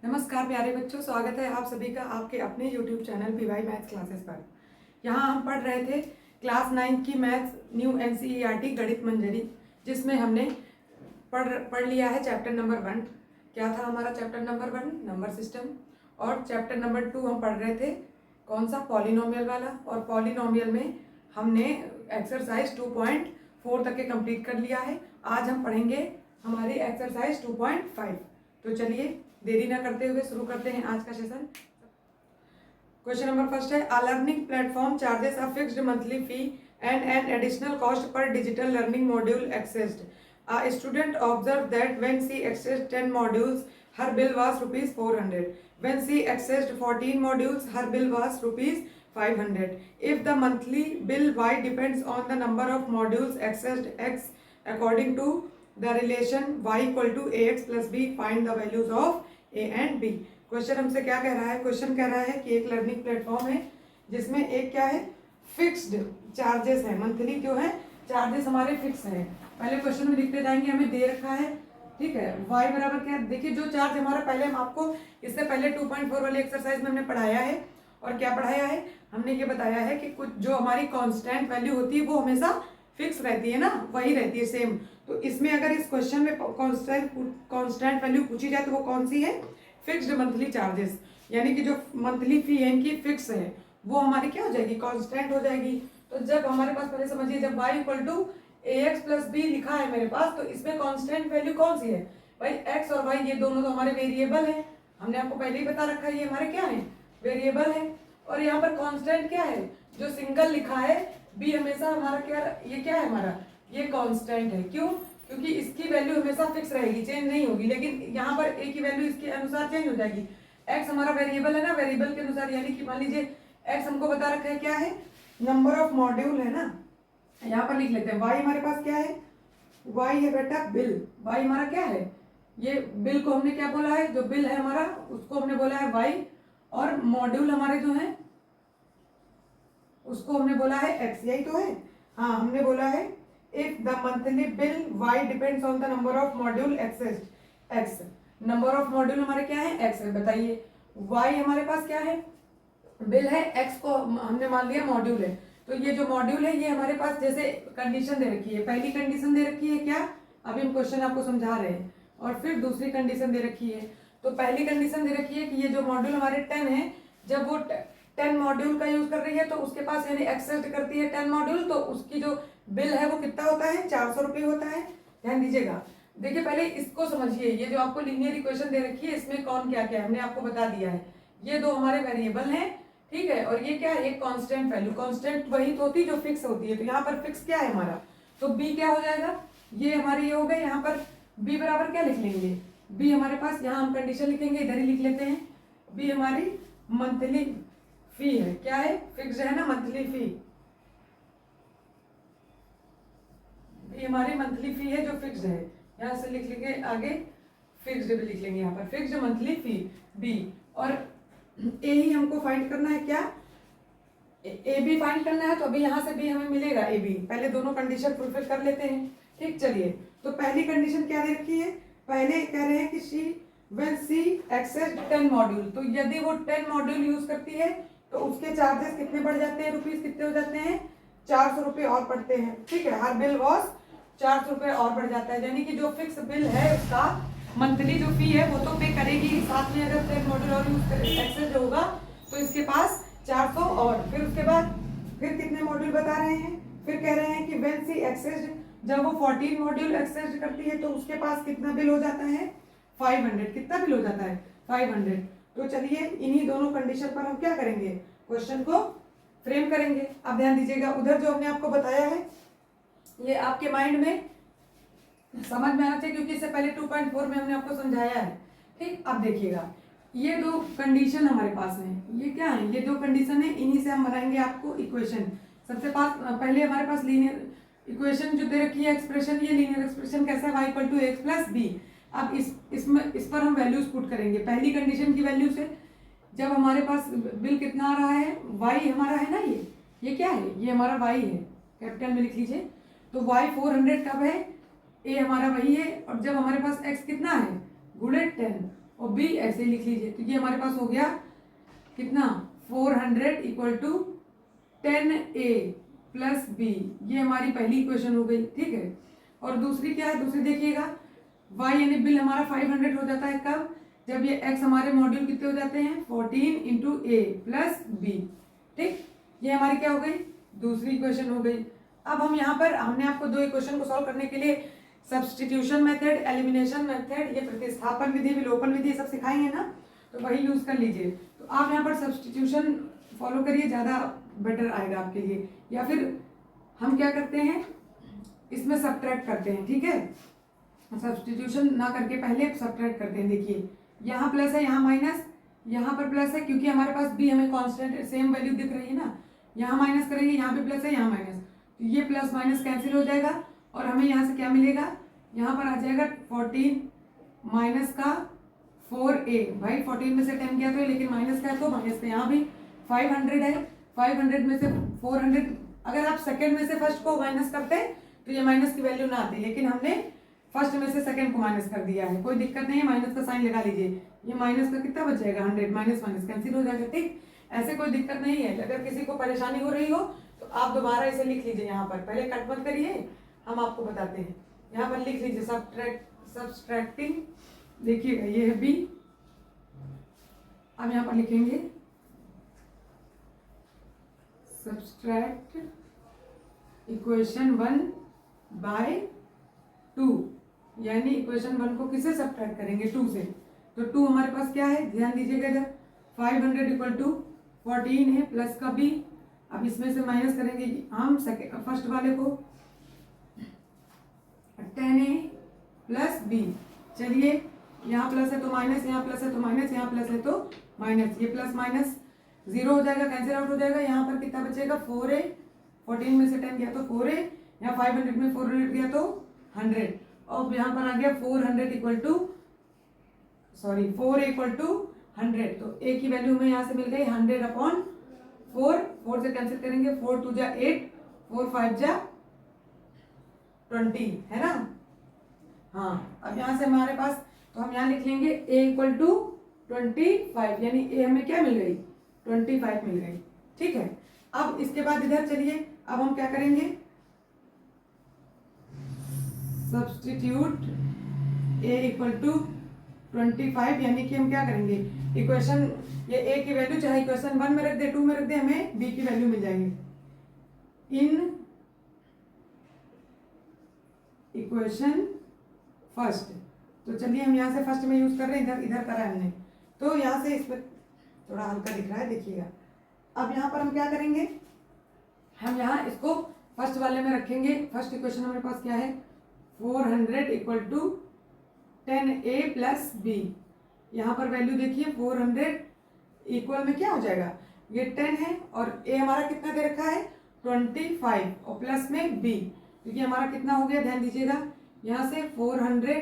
नमस्कार प्यारे बच्चों, स्वागत है आप सभी का आपके अपने YouTube channel PY maths classes पर। यहाँ हम पढ़ रहे थे क्लास 9 की मैथ्स न्यू NCERT गणित मंजरी, जिसमें हमने पढ़ लिया है चैप्टर नंबर 1। क्या था हमारा चैप्टर नंबर 1? Number system. और चैप्टर नंबर 2 हम पढ़ रहे थे कौन सा? पॉलिनोमियल वाला। और पॉलिनोमियल में हमने एक्सरसाइज 2.4 तक के कंप्लीट कर लिया है। आज हम पढ़ेंगे हमारी एक्सरसाइज 2.5। तो चलिए देरी ना करते हुए शुरू करते हैं आज का सेशन। क्वेश्चन नंबर फर्स्ट है, a learning platform charges a fixed monthly fee and an additional cost per digital learning module accessed. A student observed that when she accessed 10 modules, her bill was rupees 400. When she accessed 14 modules, her bill was rupees 500. If the monthly bill Y depends on the number of modules accessed X according to the relation Y equal to AX plus B, find the values of A and B. Question हमसे क्या कह रहा है? Question कह रहा है कि एक लर्निंग प्लेटफॉर्म है जिसमें एक क्या है, फिक्स्ड चार्जेस है। मंथली जो है चार्जेस हमारे फिक्स हैं। पहले क्वेश्चन में लिखते जाएंगे, हमें दे रखा है, ठीक है, y बराबर क्या है? देखिए जो चार्ज हमारा पहले हम आपको इससे पहले 2.4 वाली एक्सरसाइज में हमने पढ़ाया है। और क्या पढ़ाया है? हमने ये बताया है कि कुछ जो हमारी कांस्टेंट वैल्यू होती है वो हमेशा फिक्स रहती है ना, वही रहती है सेम। तो इसमें अगर इस क्वेश्चन में कांस्टेंट वैल्यू पूछी जाए तो वो कौन सी है? फिक्स्ड मंथली चार्जेस, यानी कि जो मंथली फी है इनकी फिक्स है, वो हमारी क्या हो जाएगी? कांस्टेंट हो जाएगी। तो जब हमारे पास, पहले समझिए, जब y equal to ax plus B लिखा है मेरे पास, तो इसमें कांस्टेंट वैल्यू कौन सी है? भाई x और y ये दोनों तो हमारे वेरिएबल हैं। हमने आपको पहले ही बता रखा है ये हमारे क्या है? वेरिएबल है। और यहाँ पर कांस्टेंट क्या है? जो सिंगल लिखा है b हमेशा हमारा क्या, ये क्या है हमारा? ये कांस्टेंट है। क्यों? क्योंकि इसकी वैल्यू हमेशा फिक्स रहेगी, चेंज नहीं होगी। लेकिन यहाँ पर a की वैल्यू इसके अनुसार चेंज हो जाएगी। x हमारा वेरिएबल है ना, वेरिएबल के अनुसार, यानी कि मान लीजिए x हमको बता रखा है क्या है? नंबर ऑफ मॉड्यूल है ना। यहाँ पर लिख लेते हैं y हमारे पास क्या है? y है बेटा बिल। y हमारा क्या है? ये बिल को हमने क्या बोला है? जो बिल है हमारा उसको हमने बोला है y, और मॉड्यूल हमारे जो है उसको हमने बोला है x। यही तो है। हाँ, हमने बोला है if the monthly bill y depends on the number of module accessed x। Number of module हमारे क्या है? x है। बताइए y हमारे पास क्या है? बिल है, x को हमने मान लिया मॉड्यूल है। तो ये जो मॉड्यूल है ये हमारे पास जैसे कंडीशन दे रखी है। पहली कंडीशन दे रखी है क्या? अभी हम क्वेश्चन आपको समझा रहे हैं। और फिर दूसरी कंडीशन दे रखी है। तो पहली कंडीशन दे रखी है कि ये जो मॉड्यूल हमारे 10 है, जब वो 10 मॉड्यूल का यूज कर रही है तो उसके पास यानी एक्सेस करती है 10 मॉड्यूल, तो उसकी जो बिल है वो कितना होता है? 400 रुपये होता है। ध्यान दीजिएगा। देखिए पहले इसको समझिए, ये जो आपको लीनियर इक्वेशन दे रखी है इसमें कौन क्या क्या है हमने आपको बता दिया है। ये दो हमारे वेरिएबल हैं, ठीक है, और ये क्या है? एक कांस्टेंट वैल्यू। कांस्टेंट वही तो होती है जो फिक्स होती है। तो यहाँ पर फिक्स क्या है हमारा? तो b क्या हो जाएगा? ये हमारी ये हो गई। यहाँ पर b बराबर क्या लिख लेंगे? b हमारे पास, यहाँ हम कंडीशन लिखेंगे, इधर ही लिख लेते हैं। b हमारी मंथली फी है। क्या है? फिक्स है ना, मंथली फी। b हमारी मंथली फी है जो फिक्स्ड है। यहाँ से लिख लेंगे आगे, फिक्स्ड भी लिख लेंगे यहाँ पर, फिक्स्ड मंथली फी b। और ए ही हमको फाइंड करना है। क्या? ए बी फाइंड करना है। तो अभी यहाँ से भी हमें मिलेगा ए बी। पहले दोनों कंडीशन फुलफिल कर लेते हैं। ठीक, चलिए। तो पहली कंडीशन क्या दे रखी है? पहले कह रहे हैं कि she will see access 10 module. तो यदि वो 10 मॉड्यूल यूज करती है तो उसके चार्जेस कितने बढ़ जाते हैं? रुपीज कितने हो जाते हैं? 400 रुपये और बढ़ते हैं। ठीक है, हर बिल वॉज 400 रुपये और बढ़ जाता है। यानी कि जो फिक्स बिल है उसका मंथली जो फी है वो तो पे करेगी ही, साथ में अगर 10 मॉड्यूल और यूज एक्सेस होगा तो इसके पास 400 और फिर उसके बाद फिर कितने मॉड्यूल बता रहे हैं? फिर कह रहे हैं कि व्हेन सी एक्सेस्ड, जब वो 14 मॉड्यूल एक्सेस्ड करती है तो उसके पास कितना बिल हो जाता है? 500। कितना बिल हो जाता है? 500। तो चलिए इन्हीं दोनों कंडीशन पर हम क्या करेंगे? क्वेश्चन को फ्रेम करेंगे। अब ध्यान दीजिएगा, उधर जो हमने आपको बताया है ये आपके माइंड में समझ में आना चाहिए, क्योंकि इससे पहले 2.4 में हमने आपको समझाया है। ठीक, अब देखिएगा ये दो कंडीशन हमारे पास हैं। ये क्या है? ये दो कंडीशन है, इन्हीं से हम बनाएंगे आपको इक्वेशन। सबसे पास पहले हमारे पास लीनियर इक्वेशन जो दे रखी है, एक्सप्रेशन, ये लीनियर एक्सप्रेशन कैसा है? y equal to x plus B. अब इस पर हम वैल्यूज पुट करेंगे पहली कंडीशन की वैल्यू से। जब हमारे पास बिल कितना आ रहा है? y हमारा है ना, ये क्या है? ये हमारा y है, कैपिटल में लिख लीजिए। तो y 400 कब है? a हमारा वही है। और जब हमारे पास x कितना है? गुणे 10, और बी ऐसे ही लिख लीजिए। तो ये हमारे पास हो गया कितना 400 equal to 10a plus B, ये हमारी पहली इक्वेशन हो गई। ठीक है, और दूसरी क्या है, दूसरी देखिएगा y यानी बिल हमारा 500 हो जाता है कब, जब ये x हमारे मॉड्यूल कितने हो जाते हैं 14 इंटू ए प्लस बी। ठीक, ये हमारी क्या हो गई, दूसरी इक्वेशन हो गई। अब हम यहाँ पर हमने आपको दो इक्वेशन को सॉल्व करने के लिए सब्सटीट्यूशन मेथड, एलिमिनेशन मेथड, ये प्रतिस्थापन विधि, विलोपन विधि सब सिखाएंगे ना, तो वही यूज कर लीजिए। तो आप यहाँ पर सब्सटीट्यूशन फॉलो करिए, ज़्यादा बेटर आएगा आपके लिए। या फिर हम क्या करते हैं, इसमें सब्ट्रैक्ट करते हैं। ठीक है, सब्सटीट्यूशन ना करके पहले सब्ट्रैक्ट करते हैं। देखिए यहाँ प्लस है, यहाँ माइनस, यहाँ पर प्लस है क्योंकि हमारे पास बी हमें कांस्टेंट सेम वैल्यू दिख रही है ना, यहाँ माइनस करेंगे, यहाँ पे प्लस है, यहाँ माइनस, तो ये प्लस माइनस कैंसिल हो जाएगा और हमें यहाँ से क्या मिलेगा, यहाँ पर आ जाएगा 14 माइनस का 4a। भाई 14 में से 10 गया तो, लेकिन माइनस का है तो माइनस का, यहाँ भी 500 है, 500 में से 400, अगर आप सेकंड में से फर्स्ट को माइनस करते तो ये माइनस की वैल्यू ना आती, लेकिन हमने फर्स्ट में से सेकंड को माइनस कर दिया है, कोई दिक्कत नहीं है, माइनस का साइन लगा लीजिए। ये माइनस का कितना बच जाएगा 100, माइनस माइनस कैंसिल हो जाएगा। ठीक, ऐसे कोई दिक्कत नहीं है। अगर किसी को परेशानी हो रही हो तो आप दोबारा इसे लिख लीजिए, यहाँ पर पहले कट मत करिए, हम आपको बताते हैं। यहाँ पर लिख लीजिए सब्सट्रैक्टिंग, देखिएगा ये है बी, अब यहाँ पर लिखेंगे सब्सट्रैक्ट इक्वेशन 1 बाय 2, यानी इक्वेशन 1 को किससे सब्ट्रैक्ट करेंगे 2 से। तो 2 हमारे पास क्या है, ध्यान दीजिएगा इधर, 500 इक्वल टू 14 है प्लस का बी। अब इसमें से माइनस करेंगे हम फर्स्ट वाले को, 10a प्लस बी। चलिए यहाँ प्लस है तो माइनस, यहाँ प्लस है तो माइनस, यहाँ प्लस है तो माइनस, ये प्लस माइनस जीरो हो जाएगा, कैंसिल आउट हो जाएगा। यहाँ पर कितना बचेगा 4a, 14 में से 10 गया तो 4a, यहाँ 500 में 400 गया तो 100, और यहाँ पर आ गया 400 इक्वल टू 4 इक्वल टू 100। तो a की वैल्यू हमें यहाँ से मिल गई 100 अपॉन 4, 4 से कैंसिल करेंगे, 4 2 जा 8, 4 5 जा 20, है ना। हाँ, अब यहाँ से हमारे पास, तो हम यहाँ लिख लेंगे a इक्वल टू 25, यानी a हमें क्या मिल गई 25 मिल गई। ठीक है, अब इसके बाद इधर चलिए, अब हम क्या करेंगे, सब्स्टिट्यूट a इक्वल टू 25, यानी कि हम क्या करेंगे, इक्वेशन ये a की वैल्यू चाहे इक्वेशन 1 में रख दे, 2 में रख दे, हमें b की वैल्यू मिल जाएगी इन इक्वेशन फर्स्ट। तो चलिए हम यहाँ से फर्स्ट में यूज कर रहे हैं, इधर इधर करा है हमने, तो यहाँ से इस पर थोड़ा हल्का दिख रहा है, देखिएगा। अब यहाँ पर हम क्या करेंगे, हम यहाँ इसको फर्स्ट वाले में रखेंगे। फर्स्ट इक्वेशन हमारे पास क्या है 400 equal to 10a plus B. यहाँ पर वैल्यू देखिए 400 इक्वल में क्या हो जाएगा, ये 10 है और a हमारा कितना दे रखा है 25, और प्लस में b, क्योंकि हमारा कितना हो गया, ध्यान दीजिएगा, यहाँ से 400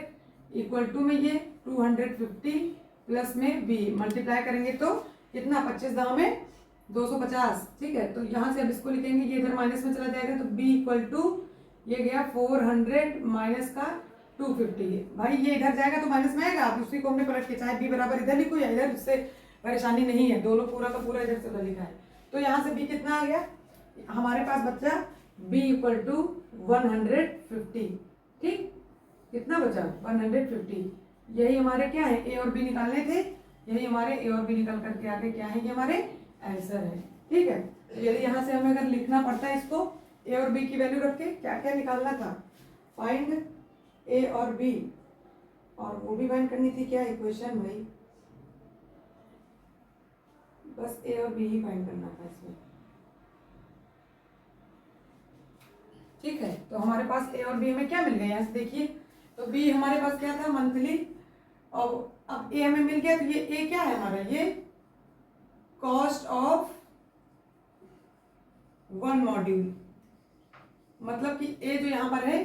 इक्वल टू में ये 250 प्लस में b मल्टीप्लाई करेंगे तो कितना 25 दाव में 250। ठीक है, तो यहाँ से अब इसको लिखेंगे, ये इधर माइनस में चला जाएगा, तो b इक्वल टू ये गया 400 माइनस का 250। भाई ये इधर जाएगा तो माइनस में आएगा, आप उसी को हमने पलट के चाहे b बराबर इधर लिखो या इधर, उससे परेशानी नहीं है, दोनों पूरा का पूरा इधर से उधर लिखा है। तो यहाँ से b कितना आ गया, हमारे पास बच्चा b इक्वल टू 150। ठीक, कितना बचा 150। यही हमारे क्या है, a और b निकालने थे, यही हमारे a और b निकल करके आगे क्या है, ये हमारे आंसर है। ठीक है, तो यदि यहाँ से हमें अगर लिखना पड़ता है इसको a और b की वैल्यू रख के, क्या क्या निकालना था, फाइंड a और b, और वो भी फाइंड करनी थी क्या इक्वेशन, भाई बस a और b ही फाइंड करना था इसमें। ठीक है, तो हमारे पास a और b हमें क्या मिल गया, यहाँ से देखिए, तो b हमारे पास क्या था मंथली, और अब a हमें मिल गया, तो ये a क्या है हमारा, ये कॉस्ट ऑफ 1 मॉड्यूल, मतलब कि a जो यहाँ पर है,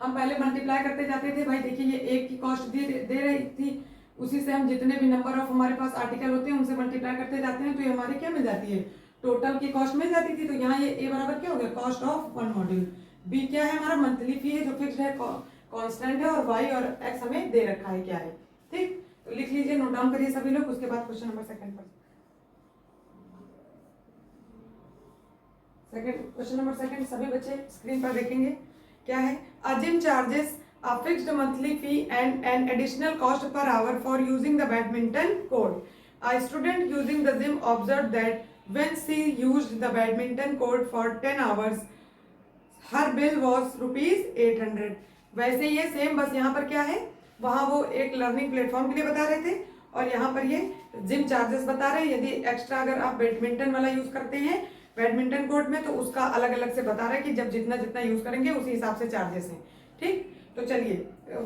हम पहले मल्टीप्लाई करते जाते थे। भाई देखिए ये एक की कॉस्ट दे रही थी, उसी से हम जितने भी नंबर ऑफ हमारे पास आर्टिकल होते हैं उनसे मल्टीप्लाई करते जाते हैं, तो ये हमारे क्या मिल जाती है, टोटल की कॉस्ट मिल जाती थी। तो यहाँ ये a बराबर क्या हो गया, कॉस्ट ऑफ 1 मॉड्यूल। b क्या है हमारा, मंथली फी है जो फिक्स्ड है, कांस्टेंट है, और y और x हमें दे रखा है क्या है। ठीक, तो लिख लीजिए, नोट डाउन करिए सभी लोग। उसके बाद क्वेश्चन नंबर सेकंड पर क्वेश्चन नंबर सेकंड सभी बच्चे स्क्रीन पर देखेंगे। क्या है? A gym charges a fixed monthly fee and an additional cost per hour for using the badminton court. A student using the gym observed that when she used the badminton court for 10 hours, her bill was ₹800. वैसे ये same, बस यहाँ पर क्या है, वहाँ वो एक लर्निंग प्लेटफॉर्म के लिए बता रहे थे और यहाँ पर ये जिम चार्जेस बता रहे हैं। यदि एक्स्ट्रा अगर आप बैडमिंटन वाला यूज करते हैं बैडमिंटन कोर्ट में तो उसका अलग अलग से बता रहे हैं कि जब जितना जितना यूज करेंगे उसी हिसाब से चार्जेस हैं। ठीक, तो चलिए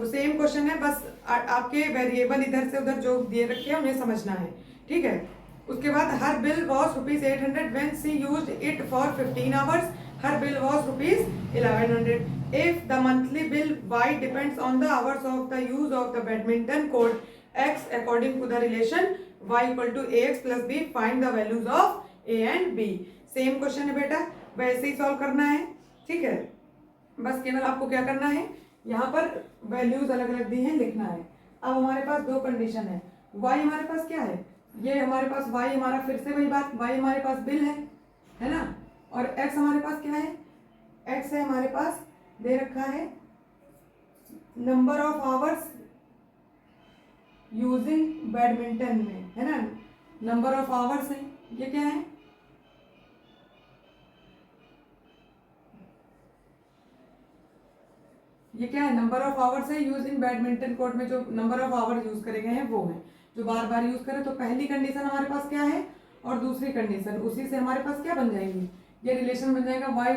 सेम क्वेश्चन है, बस आपके वेरिएबल इधर से उधर जो दिए रखे हैं उन्हें समझना है। ठीक है, उसके बाद her bill was ₹800 when she used it for 15 hours, her bill was ₹1100. If the monthly bill y depends on the hours of the use of the badminton court x according to the relation y = ax + b, find the values of a and b. Same question है बेटा, वैसे ही solve करना है। ठीक है, बस केवल आपको क्या करना है, यहाँ पर वैल्यूज अलग अलग दी हैं, लिखना है। अब हमारे पास दो कंडीशन है। y हमारे पास क्या है, ये हमारे पास y हमारा फिर से वही बात, y हमारे पास बिल है ना, और x हमारे पास क्या है, x है हमारे पास दे रखा है number of hours using badminton में, है ना, नंबर ऑफ आवर्स है। ये क्या है, ये क्या है, नंबर ऑफ आवर्स है यूज इन बैडमिंटन कोर्ट में, जो नंबर ऑफ आवर्स यूज करे गए हैं वो है, जो बार बार यूज करें। तो पहली कंडीशन हमारे पास क्या है और दूसरी कंडीशन, उसी से हमारे पास क्या बन जाएगी, ये रिलेशन बन जाएगा y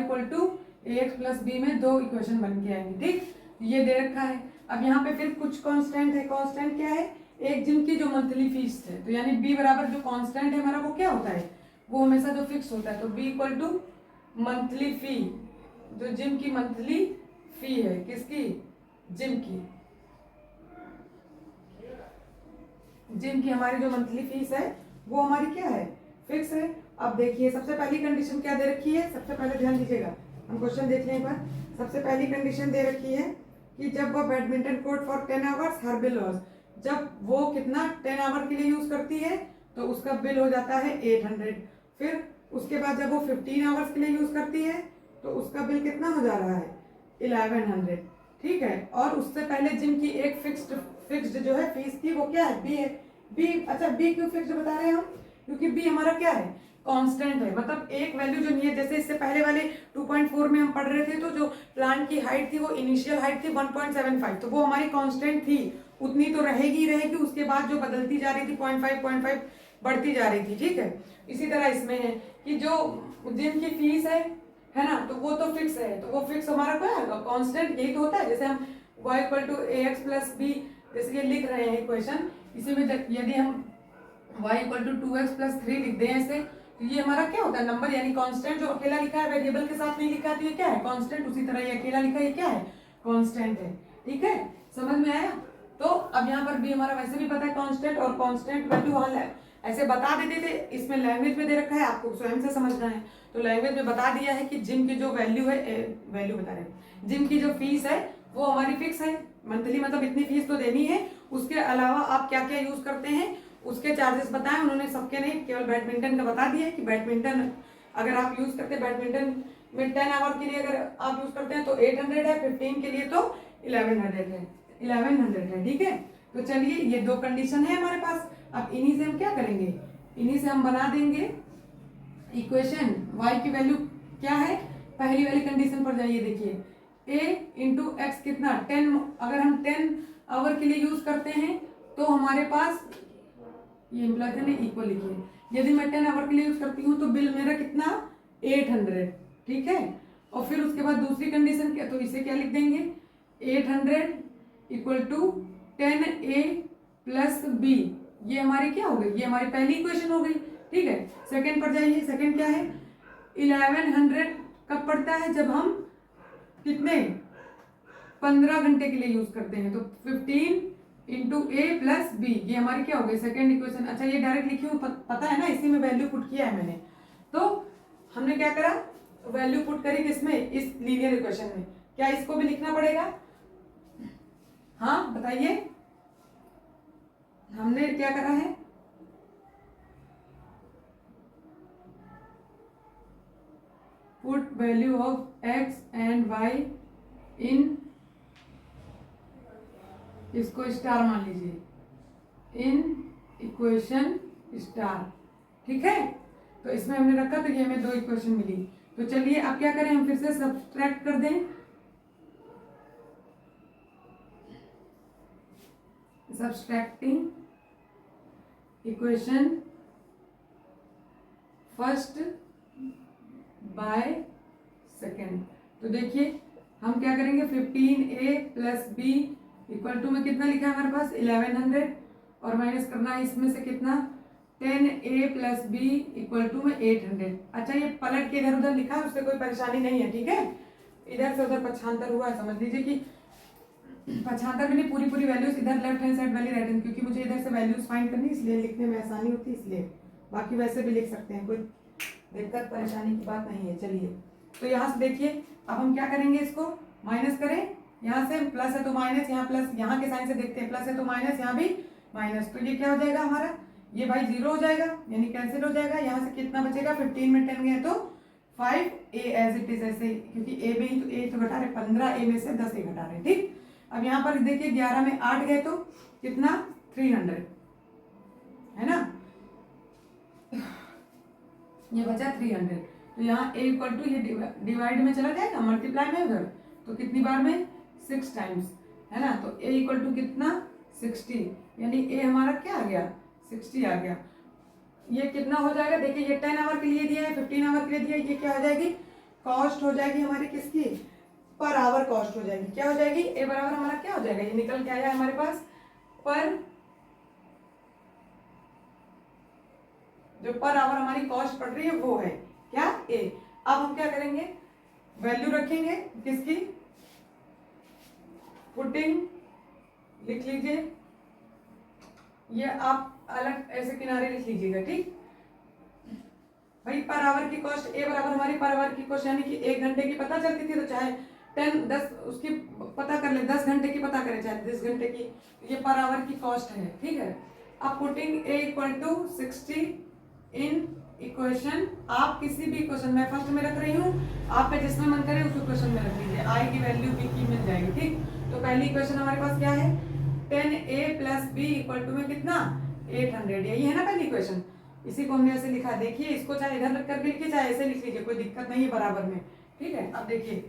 = ax + b में दो इक्वेशन बन के आएंगे। ठीक, ये दे रखा है। अब यहाँ पे फिर कुछ कांस्टेंट है। कांस्टेंट क्या है, एक जिम की जो मंथली फीस है, तो यानी b बराबर जो कांस्टेंट है हमारा वो क्या होता है, वो हमेशा जो फिक्स होता है। तो b = मंथली फी, जो जिम की मंथली फी है, किसकी, जिम की, जिम की हमारी जो मंथली फीस है वो हमारी क्या है, फिक्स है। अब देखिए सबसे पहली कंडीशन क्या दे रखी है, सबसे पहले ध्यान दीजिएगा, हम क्वेश्चन देख लें एक बार। सबसे पहली कंडीशन दे रखी है कि जब वो badminton court for 10 hours her bill was, जब वो कितना 10 आवर के लिए यूज करती है तो उसका बिल हो जाता है 800। फिर उसके बाद जब वो 15 आवर्स के लिए यूज करती है तो उसका बिल कितना हो जा रहा है, 1100। ठीक है, और उससे पहले जिम की एक फिक्स्ड जो है फीस थी वो क्या है, बी है। बी, अच्छा बी क्यों फिक्स्ड बता रहे हैं हम, क्योंकि बी हमारा क्या है, कांस्टेंट है, मतलब एक वैल्यू जो नहीं है। जैसे इससे पहले वाले 2.4 में हम पढ़ रहे थे तो जो प्लांट की हाइट थी वो इनिशियल हाइट थी 1.75, तो वो हमारी कांस्टेंट थी, उतनी तो रहेगी रहेगी। उसके बाद जो बदलती जा रही थी 0.5 बढ़ती जा रही थी। ठीक है, इसी तरह इसमें है कि जो जिम की फीस है ना, तो वो तो फिक्स है, तो वो फिक्स हमारा क्या है, कांस्टेंट, यही तो होता है। जैसे हम y = ax + b जैसे ये लिख रहे हैं इक्वेशन, इसी में यदि हम y = 2x + 3 लिख दें ऐसे, तो ये हमारा क्या होता है, नंबर, यानी कांस्टेंट जो अकेला लिखा है वेरिएबल के साथ नहीं लिखा है तो ये क्या है, कांस्टेंट। उसी तरह ये अकेला लिखा है, ये क्या है, कांस्टेंट है। ठीक है, समझ में आया। तो अब यहाँ पर भी हमारा वैसे भी पता है कांस्टेंट, और कांस्टेंट वैल्यू वहाँ ऐसे बता देते थे, इसमें लैंग्वेज में दे रखा है, आपको स्वयं से समझना है। तो लैंग्वेज में बता दिया है कि जिम की जो वैल्यू है, वैल्यू बता रहे हैं, जिम की जो फीस है वो हमारी फिक्स है मंथली, मतलब इतनी फीस तो देनी है। उसके अलावा आप क्या क्या यूज करते हैं उसके चार्जेस बताएं उन्होंने, सबके नहीं, केवल बैडमिंटन का बता दिया है कि बैडमिंटन अगर आप यूज करते हैं बैडमिंटन में 10 आवर के लिए अगर आप यूज करते हैं तो 800 है, 15 के लिए तो 1100 है। ठीक है, तो चलिए ये दो कंडीशन है हमारे पास। अब इन्हीं से हम क्या करेंगे, इन्हीं से हम बना देंगे इक्वेशन। y की वैल्यू क्या है, पहली वाली कंडीशन पर जाइए, देखिए a × x कितना 10, अगर हम 10 आवर के लिए यूज करते हैं तो हमारे पास ये इम्प्लाई ने इक्वल लिखिए, यदि मैं 10 आवर के लिए यूज करती हूँ तो बिल मेरा कितना 800। ठीक है, और फिर उसके बाद दूसरी कंडीशन क्या, तो इसे क्या लिख देंगे, 800 = 10a + b, ये हमारी क्या हो गई, ये हमारी पहली इक्वेशन हो गई। ठीक है, सेकंड पर जाइए, सेकंड क्या है, 1100 कब पड़ता है, जब हम कितने 15 घंटे के लिए यूज करते हैं, तो 15 × a + b, ये हमारी क्या हो गई, सेकंड इक्वेशन। अच्छा ये डायरेक्ट लिखी हूँ, पता है ना, इसी में वैल्यू पुट किया है मैंने। तो हमने क्या करा, वैल्यू पुट करी किसमें, इस लीनियर इक्वेशन में। क्या इसको भी लिखना पड़ेगा, हाँ बताइए, हमने क्या करा है, put value of x and y in, इसको स्टार मान लीजिए, इन इक्वेशन स्टार, ठीक है। तो इसमें हमने रखा तो ये हमें 2 इक्वेशन मिली। तो चलिए अब क्या करें, हम फिर से सब्सट्रैक्ट कर दें, subtracting equation first by second. तो देखिए हम क्या करेंगे, 15a plus B equal to में कितना लिखा है हमारे पास 1100, और माइनस करना है इसमें से कितना 10a plus B equal to में 800। अच्छा ये पलट के इधर उधर लिखा है, उससे कोई परेशानी नहीं है, ठीक है। इधर से उधर पक्षांतर हुआ है, समझ लीजिए कि पक्षांतर में नहीं, पूरी पूरी वैल्यूज इधर लेफ्ट हैंड साइड वाली राइट हैंड, क्योंकि मुझे इधर से वैल्यूज फाइंड करनी इसलिए लिखने में आसानी होती है, इसलिए। बाकी वैसे भी लिख सकते हैं, कोई दिक्कत परेशानी की बात नहीं है। चलिए तो यहाँ से देखिए अब हम क्या करेंगे, इसको माइनस करें, यहाँ से प्लस है तो माइनस, यहाँ प्लस, यहाँ के साइन से देखते हैं, प्लस है तो माइनस, यहाँ भी माइनस, तो ये क्या हो जाएगा हमारा, ये भाई 0 हो जाएगा, यानी कैंसिल हो जाएगा। यहाँ से कितना बचेगा, 15 में 10 गए तो 5a एज इट इज, ऐसे, क्योंकि a में ही तो a तो घटा रहे, 15a में से 10 a घटा रहे, ठीक। अब यहाँ पर देखिए 11 में 8 गए तो कितना 300, है ना, ये बचा 300। तो यहाँ a इक्वल टू ये डिवाइड में चला जाएगा, मल्टीप्लाई में उधर, तो कितनी बार में 6 टाइम्स, है ना। तो a इक्वल टू कितना 60, यानी a हमारा क्या आ गया 60 आ गया। ये कितना हो जाएगा, देखिए ये 10 आवर के लिए दिया है, 15 आवर के लिए दिया है, ये क्या हो जाएगी, कॉस्ट हो जाएगी हमारी किसकी, पर आवर कॉस्ट हो जाएगी। क्या हो जाएगी, a बराबर हमारा क्या हो जाएगा, ये निकल के आया हमारे पास, पर जो पर आवर हमारी कॉस्ट पड़ रही है वो है क्या a। अब हम क्या करेंगे, वैल्यू रखेंगे किसकी, पुटिंग, लिख लीजिए, ये आप अलग ऐसे किनारे लिख लीजिएगा, ठीक भाई। पर आवर की कॉस्ट a बराबर हमारी पर आवर की कॉस्ट, यानी कि 1 घंटे की पता चलती थी, तो चाहे 10 उसकी पता कर ले, 10 घंटे की पता करें चाहे 10 घंटे की, ये पर आवर की कॉस्ट है, ठीक है। अब putting a equal to 60 in equation, आप किसी भी इक्वेशन में फर्स्ट में रख रही हूँ, आपका जिसमें मन करे उस इक्वेशन में रख लीजिए, आई की वैल्यू b की मिल जाएगी, ठीक। तो पहली इक्वेशन हमारे पास क्या है, 10a plus B equal to में कितना 800, यही है ना पहली इक्वेशन। इसी को हमने ऐसे लिखा, देखिए इसको चाहे इधर रख करके लिखिए चाहे ऐसे लिख लीजिए, कोई दिक्कत नहीं है बराबर में, ठीक है। अब देखिए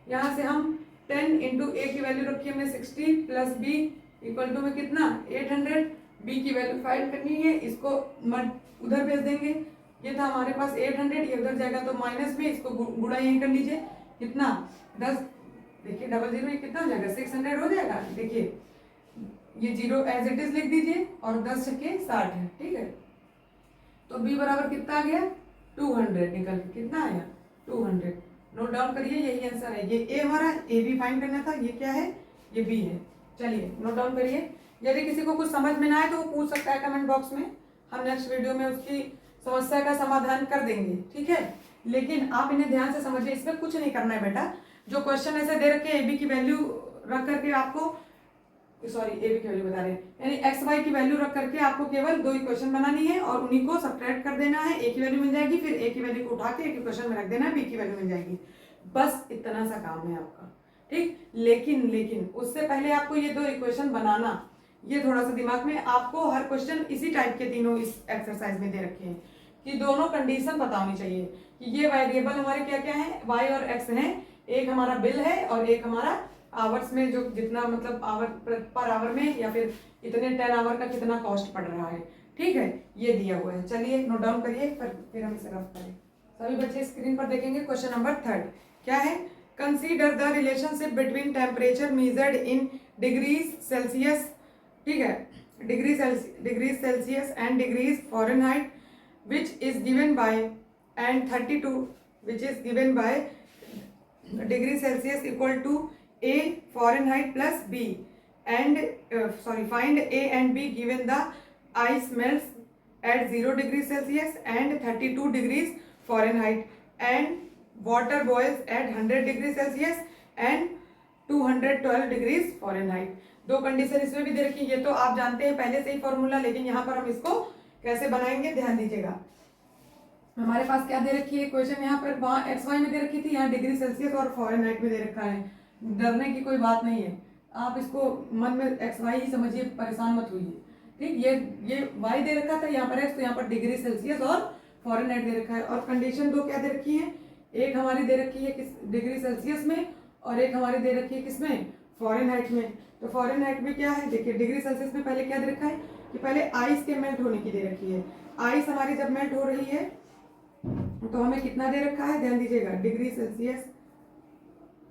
यहाँ से हम 10 इंटू a की वैल्यू रखी हमने 60 प्लस b इक्वल टू में कितना 800, b की वैल्यू फाइंड करनी है, इसको उधर भेज देंगे, ये था हमारे पास 800, ये उधर जाएगा तो माइनस में, इसको गुणा यहीं कर लीजिए, कितना 10, देखिए डबल जीरो, ये कितना हो जाएगा 600 हो जाएगा। देखिए ये 0 एज इट इज लिख दीजिए, और 10 छक्के 60 है, ठीक है। तो b बराबर कितना आ गया 200, निकल के कितना आया 200, नोट डाउन करिए, यही आंसर है। ये a हमारा, a भी फाइंड करना था, ये क्या है ये b है। चलिए नोट डाउन करिए, यदि किसी को कुछ समझ में ना आए तो वो पूछ सकता है कमेंट बॉक्स में, हम नेक्स्ट वीडियो में उसकी समस्या का समाधान कर देंगे, ठीक है। लेकिन आप इन्हें ध्यान से समझिए, इसमें कुछ नहीं करना है बेटा, जो क्वेश्चन ऐसे दे रखे ए बी की वैल्यू रख करके आपको, सॉरी ए बी की वैल्यू बता रहे हैं, यानी एक्स वाई की वैल्यू रख करके आपको केवल 2 इक्वेशन बनानी है और उन्हीं को सब्ट्रैक्ट कर देना है, ए की वैल्यू मिल जाएगी, फिर ए की वैल्यू को उठा के एक इक्वेशन में रख देना है, बी की वैल्यू मिल जाएगी, बस इतना सा काम है आपका, ठीक। लेकिन उससे पहले आपको ये 2 इक्वेशन बनाना, ये थोड़ा सा दिमाग में, आपको हर क्वेश्चन इसी टाइप के तीनों इस एक्सरसाइज में दे रखे हैं कि दोनों कंडीशन पता होनी चाहिए कि ये वेरिएबल हमारे क्या क्या है, y और x हैं, एक हमारा बिल है और एक हमारा आवर्स में जो जितना मतलब आवर पर आवर में या फिर इतने 10 आवर का कितना कॉस्ट पड़ रहा है, ठीक है, ये दिया हुआ है। चलिए नोट डाउन करिए, फिर हम इसे रफ करें। सभी बच्चे स्क्रीन पर देखेंगे क्वेश्चन नंबर 3 क्या है, consider the relationship between temperature measured in degrees Celsius, ठीक है, degrees Celsius and degrees Fahrenheit which is given by and 32 which is given by degree Celsius equal to A Fahrenheit plus B and find A and B given the ice melts at 0 degrees Celsius and 32 degrees Fahrenheit and water boils at 100 degrees Celsius and 212 degrees Fahrenheit. दो condition इसमें भी दे रखी है, ये तो आप जानते हैं पहले से ही फॉर्मूला, लेकिन यहाँ पर हम इसको कैसे बनाएंगे ध्यान दीजिएगा। हमारे पास क्या दे रखी है क्वेश्चन, यहाँ पर वहाँ एक्स वाई में दे रखी थी, यहाँ डिग्री सेल्सियस और फ़ारेनहाइट में दे रखा है। डरने की कोई बात नहीं है, आप इसको मन में एक्स वाई ही समझिए, परेशान मत होइए। ठीक, ये वाई दे रखा था, यहाँ पर एक्स, तो यहाँ पर डिग्री सेल्सियस और फ़ारेनहाइट दे रखा है। और कंडीशन दो क्या दे रखी है, एक हमारी दे रखी है किस डिग्री सेल्सियस में, और एक हमारी दे रखी है किसमें, फ़ारेनहाइट में। तो फ़ारेनहाइट में क्या है, देखिए डिग्री सेल्सियस में पहले क्या दे रखा है कि पहले आइस के मेल्ट होने की दे रखी है। आइस हमारी जब मेल्ट हो रही है तो हमें कितना दे रखा है, ध्यान दीजिएगा, डिग्री सेल्सियस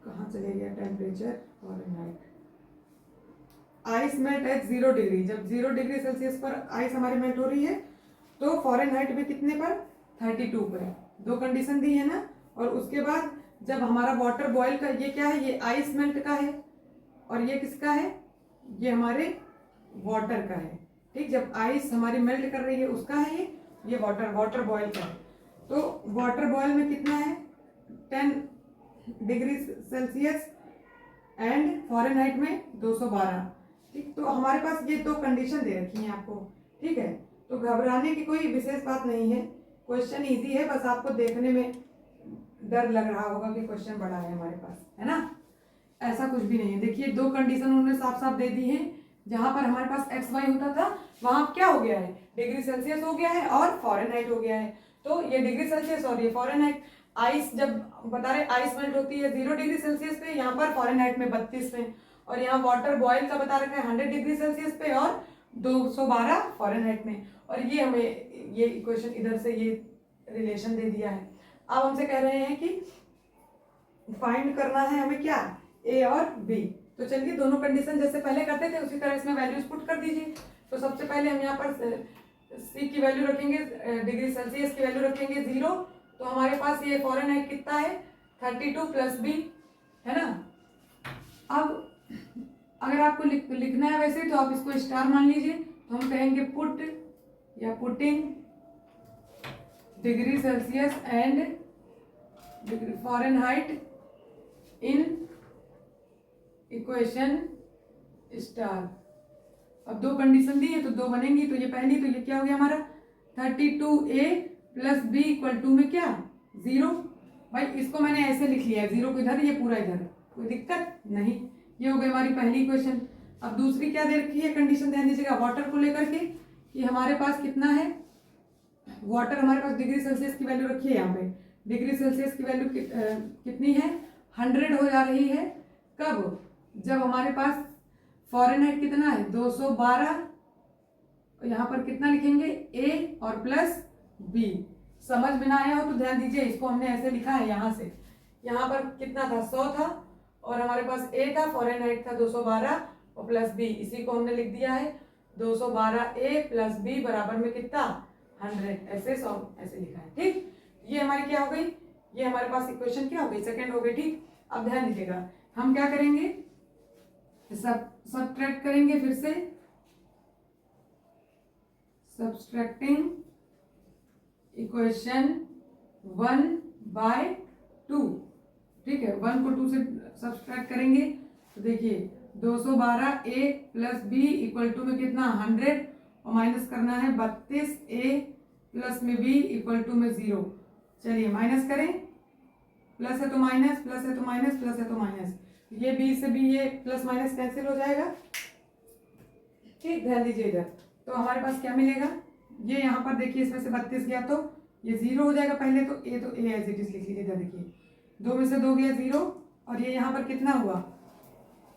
कहाँ चले गया, temperature Fahrenheit. Ice melt eight 0 degree, जब 0 डिग्री सेल्सियस पर आइस हमारी मेल्ट हो रही है तो फ़ारेनहाइट में कितने पर, 32 पर। दो कंडीशन दी है ना। और उसके बाद जब हमारा वाटर बॉयल का, ये क्या है, ये आइस मेल्ट का है और ये किसका है, ये हमारे वाटर का है। ठीक, जब आइस हमारी मेल्ट कर रही है उसका है ये वाटर बॉयल का है। तो वाटर बॉयल में कितना है, 10 डिग्री सेल्सियस एंड फ़ारेनहाइट में 212। ठीक, तो हमारे पास ये दो कंडीशन दे रखी हैं आपको। ठीक है, तो घबराने की कोई विशेष बात नहीं है, क्वेश्चन इजी है, बस आपको देखने में डर लग रहा होगा कि क्वेश्चन बड़ा है हमारे पास, है ना। ऐसा कुछ भी नहीं है। देखिए दो कंडीशन उन्होंने साफ साफ दे दी है। जहां पर हमारे पास एक्स वाई होता था वहां क्या हो गया है, डिग्री सेल्सियस हो गया है और फ़ारेनहाइट हो गया है। तो ये डिग्री सेल्सियस और ये फ़ारेनहाइट। आइस जब बता रहे आइस मेल्ट होती है 0 डिग्री सेल्सियस पे, यहाँ पर फ़ारेनहाइट में 32 में, और यहाँ वाटर बॉयल का बता रखा है 100 डिग्री सेल्सियस पे और 212 फ़ारेनहाइट में। और ये हमें ये इक्वेशन इधर से ये रिलेशन दे दिया है। अब हमसे कह रहे हैं कि फाइंड करना है हमें क्या, ए और बी। तो चलिए दोनों कंडीशन जैसे पहले करते थे उसी तरह इसमें वैल्यूज पुट कर दीजिए। तो सबसे पहले हम यहाँ पर सी की वैल्यू रखेंगे, डिग्री सेल्सियस की वैल्यू रखेंगे 0। तो हमारे पास ये फ़ारेनहाइट कितना है, 32 प्लस बी, है ना। अब अगर आपको लिखना है वैसे तो आप इसको स्टार मान लीजिए। तो हम कहेंगे पुट या putting degree Celsius and degree Fahrenheit in equation star. अब दो कंडीशन दी है तो दो बनेंगी। तो ये पहली, तो ये क्या हो गया हमारा 32a plus B equal to में क्या 0। भाई इसको मैंने ऐसे लिख लिया है, 0 को इधर, ये पूरा इधर, कोई दिक्कत नहीं। ये हो गई हमारी पहली इक्वेशन। अब दूसरी क्या दे रखी है कंडीशन, ध्यान दीजिएगा, वाटर को लेकर के कि हमारे पास कितना है वाटर, हमारे पास डिग्री सेल्सियस की वैल्यू रखी है यहाँ पे। डिग्री सेल्सियस की वैल्यू कितनी है, 100 हो जा रही है। कब, जब हमारे पास फ़ारेनहाइट कितना है 212, यहाँ पर कितना लिखेंगे ए और प्लस बी। समझ में ना आया हो तो ध्यान दीजिए, इसको हमने ऐसे लिखा है यहाँ से, यहाँ पर कितना था 100 था और हमारे पास ए था, फ़ारेनहाइट था 212 और प्लस बी, इसी को हमने लिख दिया है 212 ए प्लस बी बराबर में कितना 100, ऐसे 100 ऐसे लिखा है। ठीक, ये हमारी क्या हो गई, ये हमारे पास इक्वेशन क्या हो गई, सेकंड हो गई। ठीक, अब ध्यान दीजिएगा, हम क्या करेंगे, सब्ट्रैक्ट करेंगे, फिर से सब्ट्रैक्टिंग इक्वेशन 1/2। ठीक है, 1 को 2 से सब्ट्रैक्ट करेंगे तो देखिए 212 ए प्लस बी इक्वल टू में कितना 100 और माइनस करना है 32 ए प्लस में बी इक्वल टू में 0। चलिए माइनस करें, प्लस है तो माइनस, प्लस है तो माइनस, प्लस है तो माइनस, ये बी से बी ये प्लस माइनस कैंसिल हो जाएगा। ठीक, ध्यान दीजिए इधर, तो हमारे पास क्या मिलेगा, ये यहाँ पर देखिए इसमें से 32 गया तो ये 0 हो जाएगा पहले, तो ए एज इट इज लिख लीजिए। इधर देखिए 2 में से 2 गया 0 और ये यहाँ पर कितना हुआ,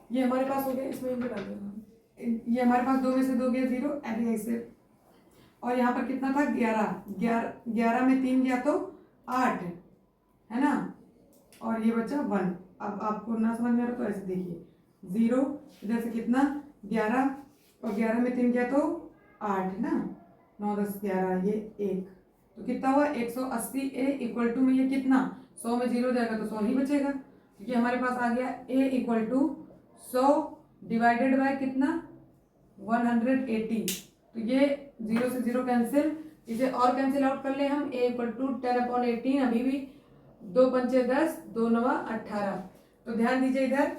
ये हमारे पास हो गया, इसमें इनको डाल देना, ये हमारे पास 2 में से 2 गया 0 ऐसे, और यहाँ पर कितना था 11 में 3 गया तो 8, है ना, और ये बचा 1। अब आपको ना समझ में आ रहा तो ऐसे देखिए 0, इधर से कितना 11 और 11 में 3 गया तो 8, है ना, 9 10 11 ये 1, तो कितना हुआ 180 ए इक्वल टू में ये कितना 100 में 0 जाएगा तो 100 ही बचेगा। ये हमारे पास आ गया ए इक्वल टू 100 डिवाइडेड बाय कितना 180। तो ये 0 से 0 कैंसिल, इसे और कैंसिल आउट कर ले हम, ए इक्वल टू 10/18, अभी भी 2 पंचे 10 2 9 18। तो ध्यान दीजिए इधर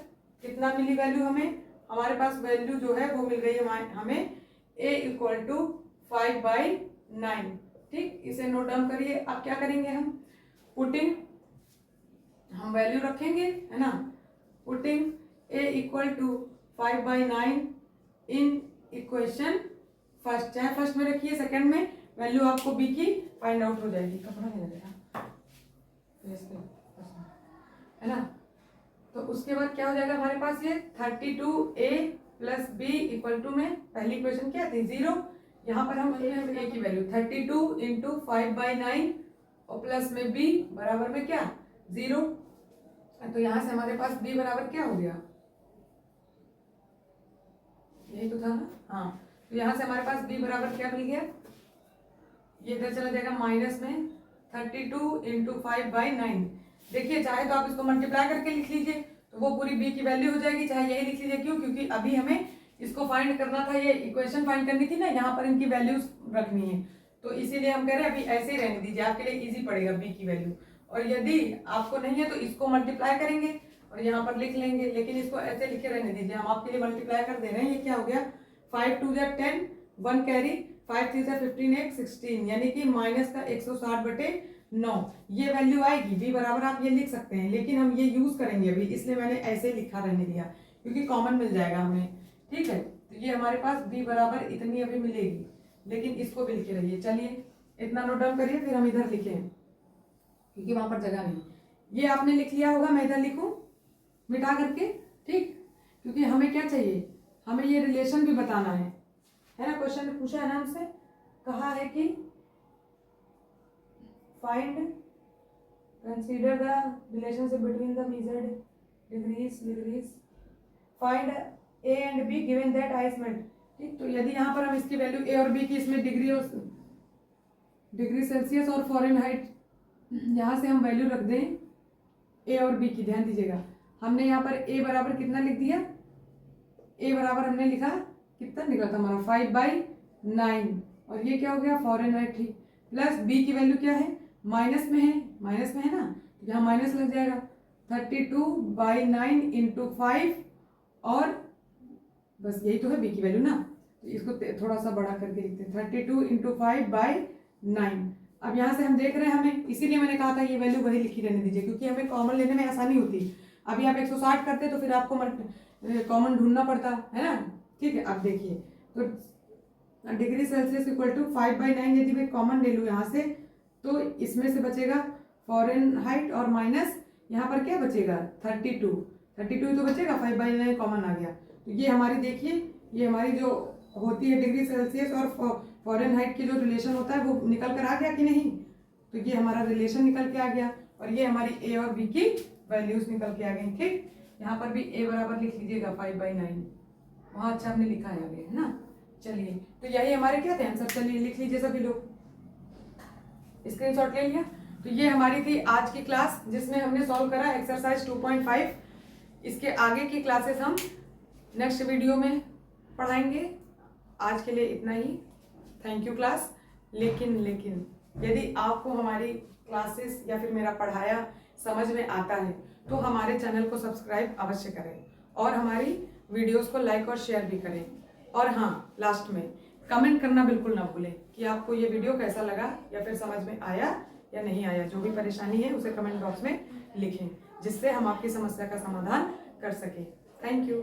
कितना मिली वैल्यू हमें, हमारे पास वैल्यू जो है वो मिल गई हमें a इक्वल टू 5/9। ठीक, इसे नोट डाउन करिए। अब क्या करेंगे हम, पुटिंग, हम वैल्यू रखेंगे है ना, putting a equal to 5/9 in equation first, चाहे फर्स्ट में रखिए सेकंड में वैल्यू आपको b की फाइंड आउट हो जाएगी। कपड़ा नहीं लगेगा है ना। तो उसके बाद क्या हो जाएगा हमारे पास, ये 32a plus b equal to में पहली इक्वेशन क्या थी 0, यहाँ पर हम a की वैल्यू 32 इंटू 5/9 और प्लस में b बराबर में क्या 0। तो यहाँ से हमारे पास b बराबर क्या हो गया, यही तो था ना, हाँ। तो यहाँ से हमारे पास b बराबर क्या मिल गया, ये इधर चला जाएगा माइनस में 32 इंटू 5/9। देखिए चाहे तो आप इसको मल्टीप्लाई करके लिख लीजिए तो वो पूरी b की वैल्यू हो जाएगी, चाहे यही लिख लीजिए। क्यों, क्योंकि अभी हमें इसको फाइंड करना था, ये इक्वेशन फाइंड करनी थी ना, यहाँ पर इनकी वैल्यूज रखनी है, तो इसीलिए हम कह रहे हैं अभी ऐसे ही रहने दीजिए, आपके लिए इजी पड़ेगा b की वैल्यू। और यदि आपको नहीं है तो इसको मल्टीप्लाई करेंगे और यहाँ पर लिख लेंगे, लेकिन इसको ऐसे लिखे रहने दीजिए, हम आपके लिए मल्टीप्लाई कर दे रहे हैं। ये क्या हो गया, 5 2 जा 10, 1 कैरी, 5 3 जा 15, 1 16, यानी कि माइनस का 160/9 ये वैल्यू आएगी। b बराबर आप ये लिख सकते हैं, लेकिन हम ये यूज करेंगे अभी, इसलिए मैंने ऐसे लिखा रहने दिया क्योंकि कॉमन मिल जाएगा हमें। ठीक है, तो ये हमारे पास b बराबर इतनी अभी मिलेगी, लेकिन इसको भी लिखे रहिए। चलिए इतना नोट डाउन करिए, फिर हम इधर लिखें क्योंकि वहां पर जगह नहीं। ये आपने लिख लिया होगा, मैं इधर लिखूं मिटा करके, ठीक, क्योंकि हमें क्या चाहिए, हमें ये रिलेशन भी बताना है ना। क्वेश्चन में पूछा है ना हमसे, कहा है कि find consider the relationship between the measured degrees find a and b given that i is melt. ठीक, तो यदि यहाँ पर हम इसकी वैल्यू a और b की, इसमें डिग्री सेल्सियस और फॉरेनहाइट, यहाँ से हम वैल्यू रख दें a और b की, ध्यान दीजिएगा हमने यहाँ पर a बराबर कितना लिख दिया, a बराबर हमने लिखा कितना निकला था हमारा 5/9, और ये क्या हो गया फॉरेनहाइट, ठीक, प्लस b की वैल्यू क्या है, माइनस में है ना, तो यहाँ माइनस लग जाएगा 32/9 इंटू 5, और बस यही तो है b की वैल्यू ना, तो इसको थोड़ा सा बड़ा करके लिखते हैं 32 इंटू 5/9। अब यहाँ से हम देख रहे हैं हमें, इसीलिए मैंने कहा था ये वैल्यू वही लिखी रहने दीजिए क्योंकि हमें कॉमन लेने में आसानी होती। अभी आप 160 करते तो फिर आपको कॉमन ढूंढना पड़ता है ना। ठीक है, अब देखिए तो डिग्री सेल्सियस इक्वल टू 5/9 यदि मैं कॉमन ले लूँ यहाँ से, तो इसमें से बचेगा फॉरेनहाइट और माइनस यहाँ पर क्या बचेगा 32 ही तो बचेगा, 5/9 कॉमन आ गया। तो ये हमारी देखिए, ये हमारी जो होती है डिग्री सेल्सियस और फॉरेनहाइट की जो रिलेशन होता है वो निकल कर आ गया कि नहीं, तो ये हमारा रिलेशन निकल के आ गया, और ये हमारी a और b की वैल्यूज निकल के आ गई। ठीक, यहाँ पर भी a बराबर लिख लीजिएगा 5/9, वहाँ अच्छा हमने लिखा है आगे, है ना। चलिए, तो यही हमारे क्या थे आंसर, चलिए लिख लीजिए सभी लोग, स्क्रीनशॉट ले लिया। तो ये हमारी थी आज की क्लास जिसमें हमने सॉल्व करा एक्सरसाइज 2.5। इसके आगे की क्लासेस हम नेक्स्ट वीडियो में पढ़ाएंगे। आज के लिए इतना ही, थैंक यू क्लास। लेकिन यदि आपको हमारी क्लासेस या फिर मेरा पढ़ाया समझ में आता है तो हमारे चैनल को सब्सक्राइब अवश्य करें और हमारी वीडियोस को लाइक और शेयर भी करें। और हाँ, लास्ट में कमेंट करना बिल्कुल ना भूलें कि आपको ये वीडियो कैसा लगा या फिर समझ में आया या नहीं आया। जो भी परेशानी है उसे कमेंट बॉक्स में लिखें जिससे हम आपकी समस्या का समाधान कर सकें। Thank you.